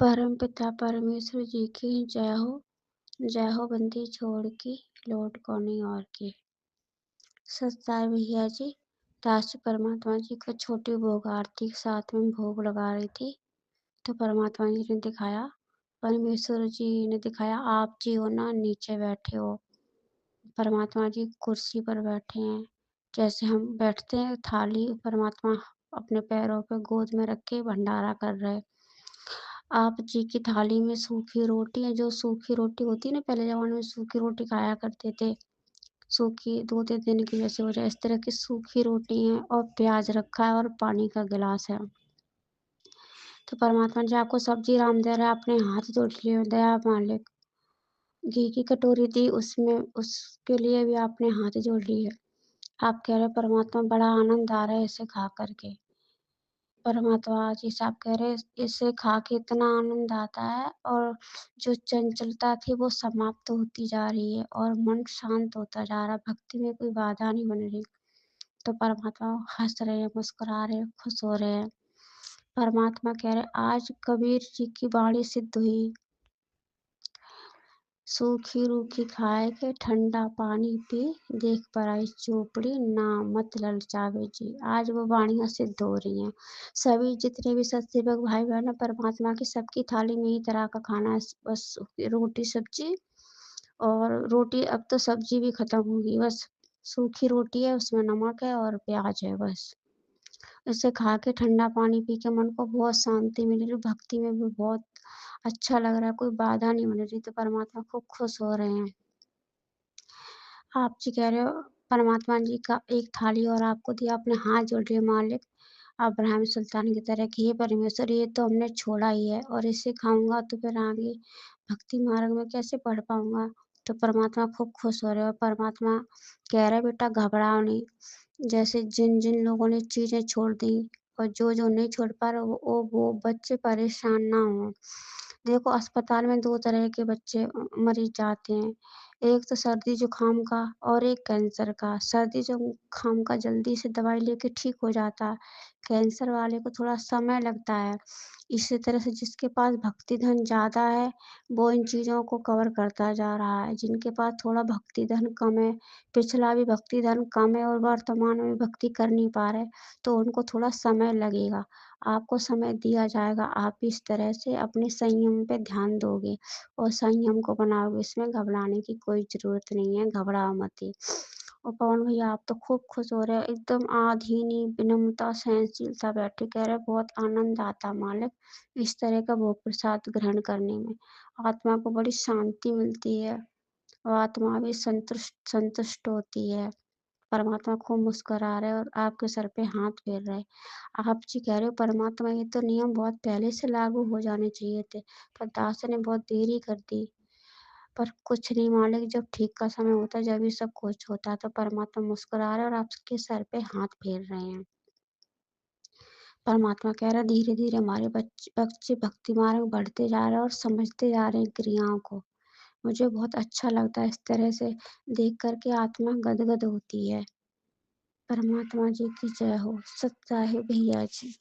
परमपिता परमेश्वर जी की जय हो बंदी छोड़ की, लौट को नहीं और की। सत्तार भैया जी, दास परमात्मा जी को छोटी भोग आरती के साथ में भोग लगा रही थी, तो परमात्मा जी ने दिखाया, परमेश्वर जी ने दिखाया, आप जी हो ना नीचे बैठे हो, परमात्मा जी कुर्सी पर बैठे हैं। जैसे हम बैठते हैं, थाली परमात्मा अपने पैरों पे गोद में रख के भंडारा कर रहे। आप जी की थाली में सूखी रोटी है, जो सूखी रोटी होती है ना, पहले ज़माने में सूखी रोटी खाया करते थे। सूखी 2-3 दिन की जैसे हो जाए, इस तरह की सूखी रोटी है और प्याज़ रखा है और पानी का गिलास है। तो परमात्मा जी आपको सब्जी राम दे रहा है, अपने हाथ जोड़ लिए, दया मालिक। घी की कटोरी दी, उसमें उसके लिए भी आपने हाथ जोड़ लिए। आप कह रहे हैं परमात्मा बड़ा आनंद आ रहा है इसे खा कर के। परमात्मा जी साहब कह रहे इसे खा के इतना आनंद आता है और जो चंचलता थी वो समाप्त होती जा रही है और मन शांत होता जा रहा है, भक्ति में कोई बाधा नहीं बन रही। तो परमात्मा हंस रहे हैं, मुस्कुरा रहे हैं, खुश हो रहे हैं। परमात्मा कह रहे आज कबीर जी की वाणी सिद्ध हुई, सूखी रूखी खाए के ठंडा पानी पी, देख पराई चोपड़ी ना मत ललचावे जी। आज वो वाणियाँ सिद्ध हो रही हैं। सभी जितने भी सत्सेवक भाई बहन हैं, परमात्मा की सबकी थाली में ही तरह का खाना है, बस रोटी सब्जी। और रोटी, अब तो सब्जी भी खत्म होगी, बस सूखी रोटी है, उसमें नमक है और प्याज है बस। इसे खा के ठंडा पानी पी के मन को बहुत शांति मिल रही, भक्ति में भी बहुत अच्छा लग रहा है, कोई बाधा नहीं बन रही, तो परमात्मा खूब खुश हो रहे हैं। आप जी कह रहे हो परमात्मा जी का एक थाली और आपको दिया, अपने हाथ जोड़ लिए मालिक, अब्राहम सुल्तान की तरह कि हे परमेश्वर, ये तो हमने छोड़ा ही है और इसे खाऊँगा तो फिर आगे भक्ति मार्ग में कैसे बढ़ पाऊँगा? तो परमात्मा खूब खुश हो रहे हैं और परमात्मा कह रहे बेटा घबराओ नहीं। जैसे जिन लोगों ने चीज़ें छोड़ दी और जो नहीं छोड़ पा रहे वो बच्चे परेशान ना हों। देखो अस्पताल में 2 तरह के बच्चे मरीज़ जाते हैं। एक तो सर्दी जुकाम का और एक कैंसर का। सर्दी जुकाम का जल्दी से दवाई लेके ठीक हो जाता है, कैंसर वाले को थोड़ा समय लगता है। इसी तरह से जिसके पास भक्ति धन ज़्यादा है, वो इन चीज़ों को कवर करता जा रहा है। जिनके पास थोड़ा भक्ति धन कम है, पिछला भी भक्ति धन कम है और वर्तमान में भक्ति कर नहीं पा रहे, तो उनको थोड़ा समय लगेगा। आपको समय दिया जाएगा, आप इस तरह से अपने संयम पे ध्यान दोगे और संयम को बनाओगे, इसमें घबराने की कोई ज़रूरत नहीं है, घबराओ मत ही। और पवन भैया आप तो खूब खुश हो रहे हो, एकदम आधीनी, विनम्रता, सहनशीलता बैठे कह रहे बहुत आनंद आता मालिक, इस तरह का भोग प्रसाद ग्रहण करने में। आत्मा को बड़ी शांति मिलती है और आत्मा भी संतुष्ट होती है। परमात्मा खूब मुस्कुरा रहे हैं और आपके सर पे हाथ फेर रहे हैं। आप जी कह रहे हो परमात्मा ये तो नियम बहुत पहले से लागू हो जाने चाहिए थे, पर दास ने बहुत देरी कर दी। पर कुछ नहीं मालिक, जब ठीक का समय होता है जब ही सब कुछ होता है। तो परमात्मा मुस्कुरा रहे हैं और आपके सर पे हाथ फेर रहे हैं। परमात्मा कह रहा है धीरे-धीरे हमारे बच्चे भक्ति मार्ग में बढ़ते जा रहे हैं और समझते जा रहे हैं क्रियाओं को। मुझे बहुत अच्छा लगता है इस तरह से देख कर के आत्मा गदगद होती है। परमात्मा जी की जय हो। सत्य है भैया जी।